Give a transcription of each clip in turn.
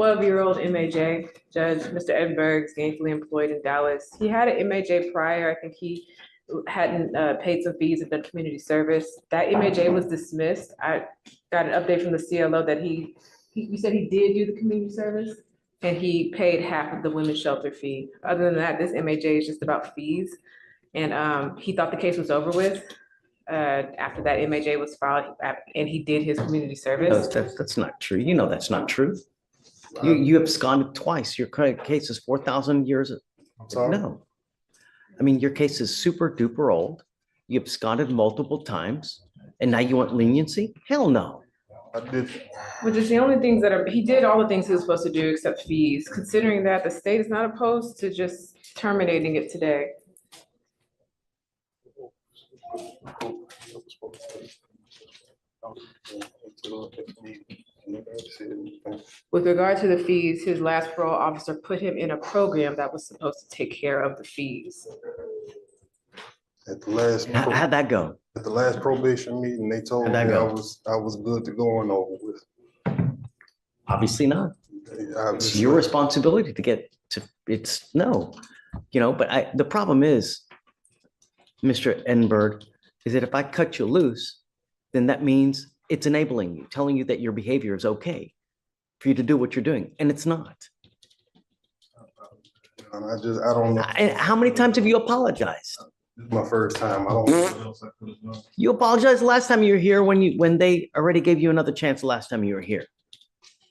12-year-old MAJ, Judge Mr. Edinburgh, is gainfully employed in Dallas. He had an MAJ prior. I think he hadn't paid some fees and done community service. That MAJ was dismissed. I got an update from the CLO that you said he did do the community service and he paid half of the women's shelter fee. Other than that, this MAJ is just about fees. And he thought the case was over with after that MAJ was filed, and he did his community service. That's not true. You know that's not true. You absconded twice. Your case is 4,000 years. I'm sorry? No. I mean, your case is super duper old. You absconded multiple times, and now you want leniency? Hell no. I did. Which is the only things he did all the things he was supposed to do except fees. Considering that, the state is not opposed to just terminating it today. With regard to the fees, his last parole officer put him in a program that was supposed to take care of the fees. At the last, How'd that go? at the last probation meeting, they told me How'd that I go? was good to go and over with. Obviously not. It's Obviously. your responsibility to get to, it's no, but the problem is, Mr. Edinburgh, is that if I cut you loose, then that means it's enabling you, telling you that your behavior is okay for you to do what you're doing, and it's not. And I don't know. And how many times have you apologized? This is my first time. I don't know what else I could have done. You apologized the last time you were here when they already gave you another chance the last time you were here.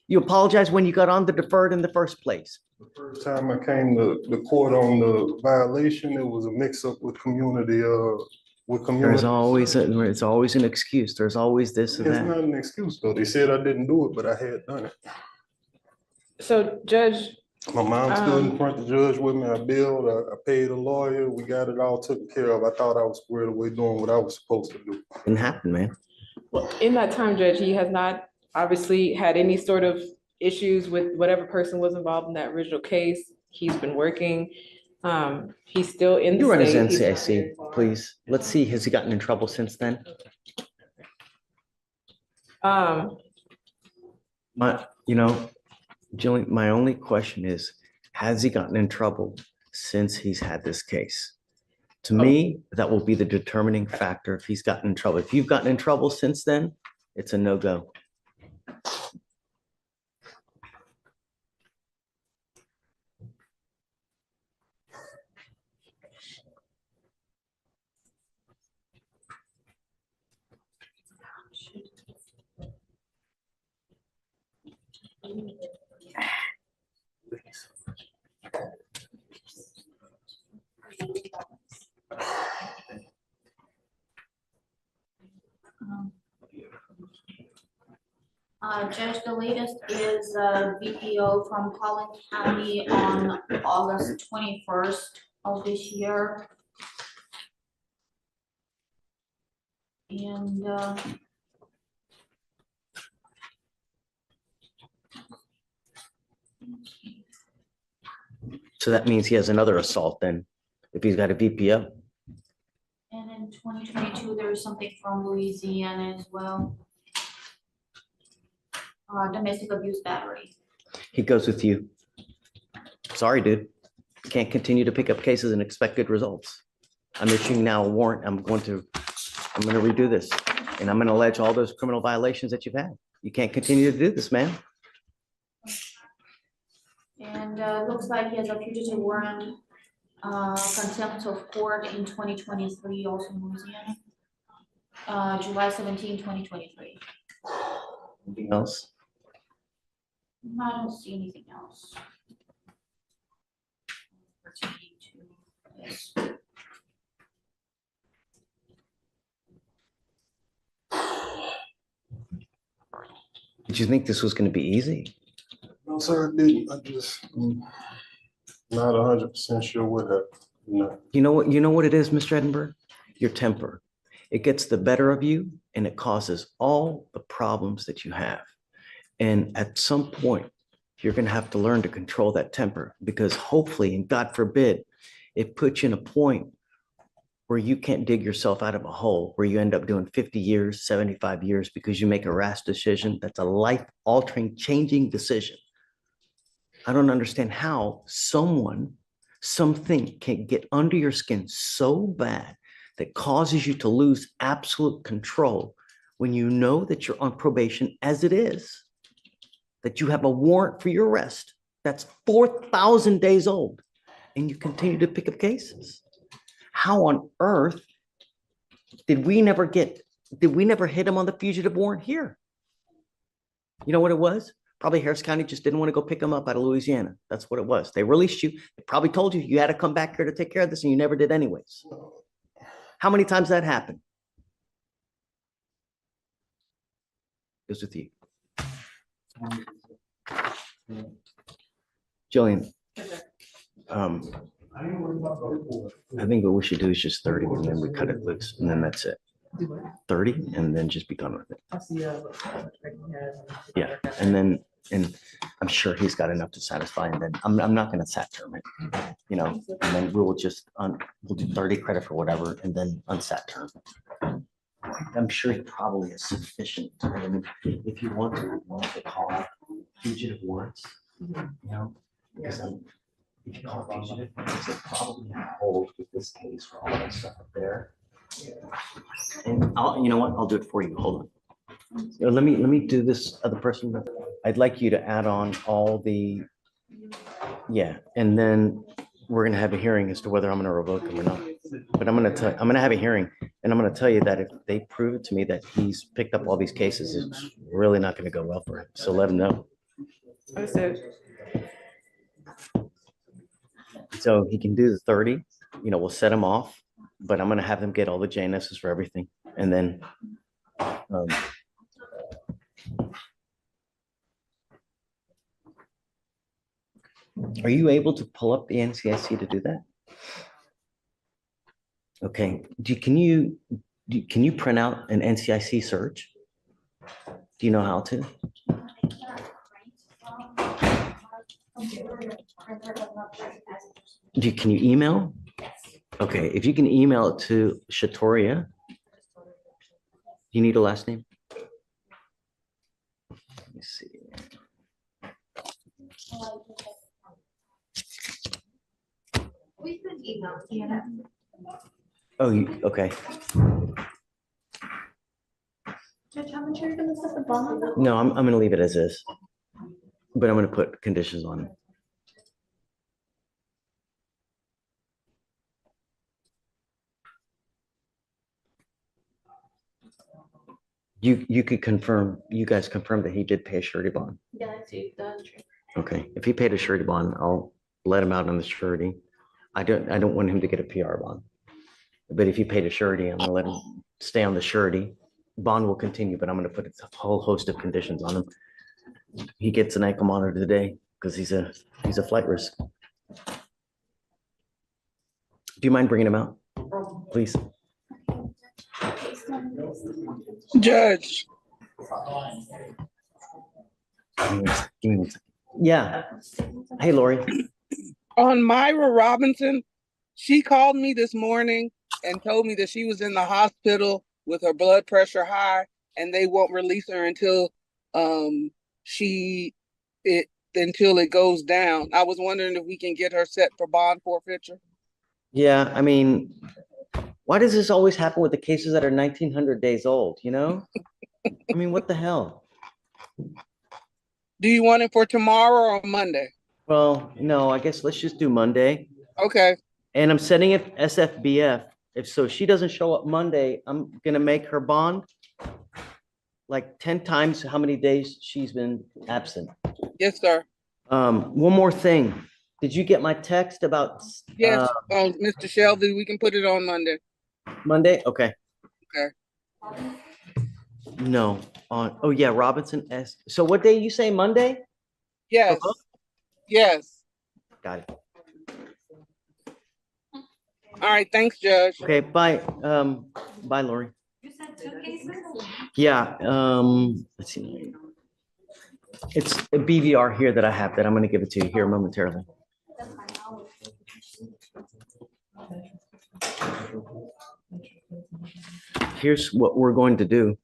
You apologized when you got on the deferred in the first place. The first time I came to the court on the violation, it was a mix-up with community. There's always an excuse. There's always this and It's that. not an excuse though. They said I didn't do it, but I had done it. So, Judge, My mom stood in front of the judge with me. I billed, I paid a lawyer. We got it all taken care of. I thought I was squared away doing what I was supposed to do. Didn't happen, man. well, in that time, Judge, he has not obviously had any sort of issues with whatever person was involved in that original case. He's been working. He's still in the You run his state. He's- NCIC, please. Let's see, has he gotten in trouble since then? Julie, my only question is, has he gotten in trouble since he's had this case? To me, that will be the determining factor if he's gotten in trouble. If you've gotten in trouble since then, it's a no-go. Judge, the latest is VPO from Collin County on August 21st of this year. And So that means he has another assault then, if he's got a VPO. and in 2022, there was something from Louisiana as well. Domestic abuse battery. He goes with you. Sorry, dude. Can't continue to pick up cases and expect good results. I'm issuing now a warrant. I'm going to redo this. And I'm going to allege all those criminal violations that you've had. You can't continue to do this, man. And looks like he has a fugitive warrant, contempt of court in 2023, also in Louisiana. July 17, 2023. Anything else? I don't see anything else. Pertaining to this. Did you think this was going to be easy? No, sir, I didn't. I just not 100% sure what happened. No. You know what it is, Mr. Edinburgh? Your temper. It gets the better of you and it causes all the problems that you have. And at some point, you're going to have to learn to control that temper, because hopefully, and God forbid, it puts you in a point where you can't dig yourself out of a hole where you end up doing 50 years, 75 years because you make a rash decision that's a life-altering, changing decision. I don't understand how something can get under your skin so bad that causes you to lose absolute control when you know that you're on probation as it is, that you have a warrant for your arrest that's 4,000 days old, and you continue to pick up cases. How on earth did we never hit him on the fugitive warrant here? You know what it was? Probably Harris County just didn't want to go pick him up out of Louisiana. That's what it was. They released you. They probably told you you had to come back here to take care of this, and you never did anyways. How many times that happened? It was with you. Jillian, I think what we should do is just 30, and then we cut it loose, and then that's it. 30, and then just be done with it. Yeah, and I'm sure he's got enough to satisfy, and then I'm not gonna sat term it, you know, and then we'll just, we'll do 30 credit for whatever, and then unsat term. I'm sure he probably is sufficient. I mean, if you want to call out fugitive warrants, you know, because if you call it fugitive, it's probably hold with this case for all that stuff up there. And you know what? I'll do it for you. Hold on. Let me do this other person. I'd like you to add on all the, yeah, and then we're gonna have a hearing as to whether I'm gonna revoke him or not. But I'm gonna have a hearing, and I'm gonna tell you that if they prove it to me that he's picked up all these cases, it's really not gonna go well for him. So let him know. Understood. So he can do the 30, you know, we'll set him off, but I'm gonna have them get all the JNSs for everything. And then are you able to pull up the NCIC to do that? Okay, can you print out an NCIC search? Do you know how to? Can you email? Okay, if you can email it to Shatoria. You need a last name? Let me see. We could email, yeah. Oh, okay. Judge, how much are you gonna set the bond? No, I'm gonna leave it as is, but I'm gonna put conditions on it. You could confirm, you guys confirm that he did pay a surety bond. Yeah, that's it, that's true. Okay, if he paid a surety bond, I'll let him out on the surety. I don't want him to get a PR bond. But if he paid a surety, I'm gonna let him stay on the surety. Bond will continue, but I'm gonna put a whole host of conditions on him. He gets an ankle monitor today because he's a flight risk. Do you mind bringing him out, please? Judge, Give me 1 second. Yeah. Hey, Lori. on Myra Robinson, she called me this morning and told me that she was in the hospital with her blood pressure high, and they won't release her until until it goes down. I was wondering if we can get her set for bond forfeiture. Yeah, I mean, why does this always happen with the cases that are 1900 days old, you know? I mean, what the hell? Do you want it for tomorrow or Monday? Well, no, I guess let's just do Monday. Okay, And I'm setting it SFBF. If she doesn't show up Monday, I'm gonna make her bond like 10 times how many days she's been absent. yes, sir. One more thing. Did you get my text about Yes, Mr. Shelby, we can put it on Monday. Monday? Okay. Okay. No, oh yeah, Robinson S. So what day you say, Monday? Yes, yes. Got it. All right, thanks, Judge. Okay, bye. Bye, Lori. You said 2 cases? Yeah, let's see. It's a BVR here that I have that I'm gonna give it to you here momentarily. Here's what we're going to do,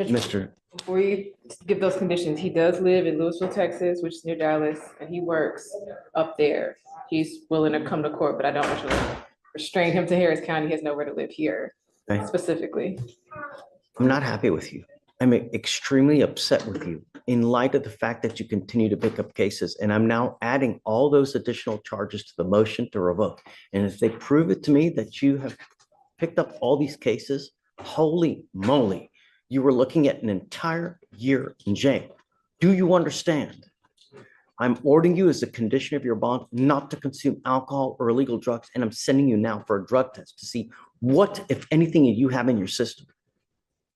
Mr. Before you give those conditions. He does live in Louisville, Texas, which is near Dallas, and he works up there. He's willing to come to court, but I don't want to restrain him to Harris County. He has nowhere to live here Okay. specifically. I'm not happy with you. I'm extremely upset with you in light of the fact that you continue to pick up cases. And I'm now adding all those additional charges to the motion to revoke. And if they prove it to me that you have picked up all these cases, holy moly, you were looking at an entire year in jail. Do you understand? I'm ordering you as a condition of your bond not to consume alcohol or illegal drugs. And I'm sending you now for a drug test to see what, if anything, you have in your system.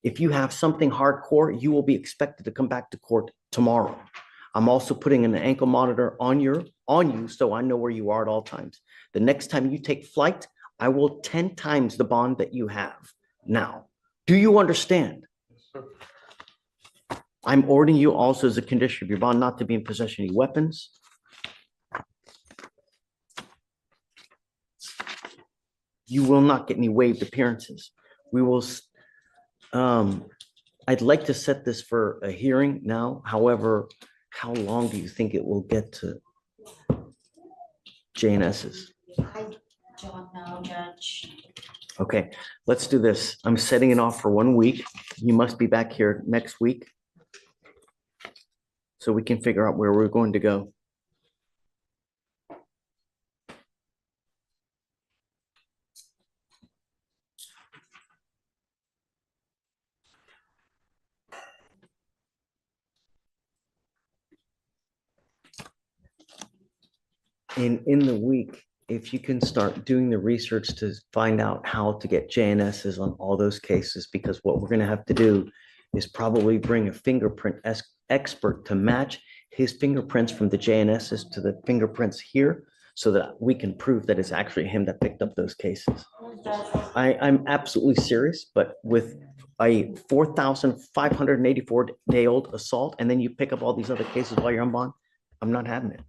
If you have something hardcore, you will be expected to come back to court tomorrow. I'm also putting an ankle monitor on you so I know where you are at all times. The next time you take flight, I will 10 times the bond that you have now. Do you understand? I'm ordering you also as a condition of your bond not to be in possession of any weapons. You will not get any waived appearances. We will I'd like to set this for a hearing now. However, how long do you think it will get to JNS's? I don't know, Judge. Okay, let's do this. I'm setting it off for 1 week. You must be back here next week, so we can figure out where we're going to go. And in the week, if you can start doing the research to find out how to get JNSs on all those cases, because what we're going to have to do is probably bring a fingerprint expert to match his fingerprints from the JNSs to the fingerprints here so that we can prove that it's actually him that picked up those cases. I'm absolutely serious, but with a 4,584-day-old assault, and then you pick up all these other cases while you're on bond, I'm not having it.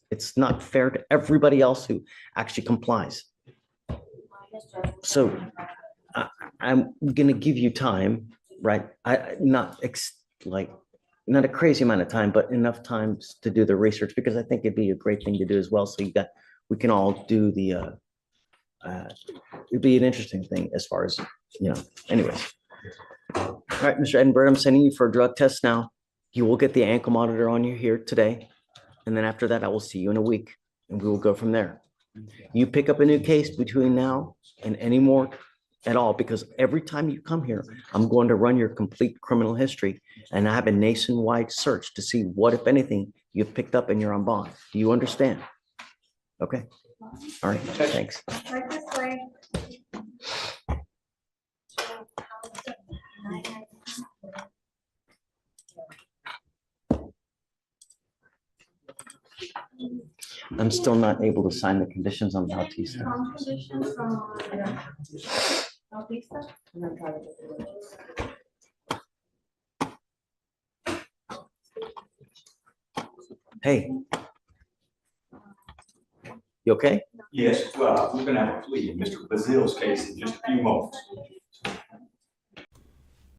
It's not fair to everybody else who actually complies. So I'm gonna give you time, right? Not a crazy amount of time, but enough time to do the research, because I think it'd be a great thing to do as well. So we can all do the, it'd be an interesting thing as far as, anyways. All right, Mr. Edinburgh, I'm sending you for a drug test now. You will get the ankle monitor on you here today. And then after that, I will see you in a week and we will go from there. You pick up a new case between now and any more at all, because every time you come here, I'm going to run your complete criminal history and I have a nationwide search to see what, if anything, you've picked up and you're on bond. Do you understand? Okay. All right. Thanks. Right this way. I'm still not able to sign the conditions on Bautista. Conditions on Bautista? Hey. You okay? Yes, well, we're gonna have a plea in Mr. Bazil's case in just a few moments.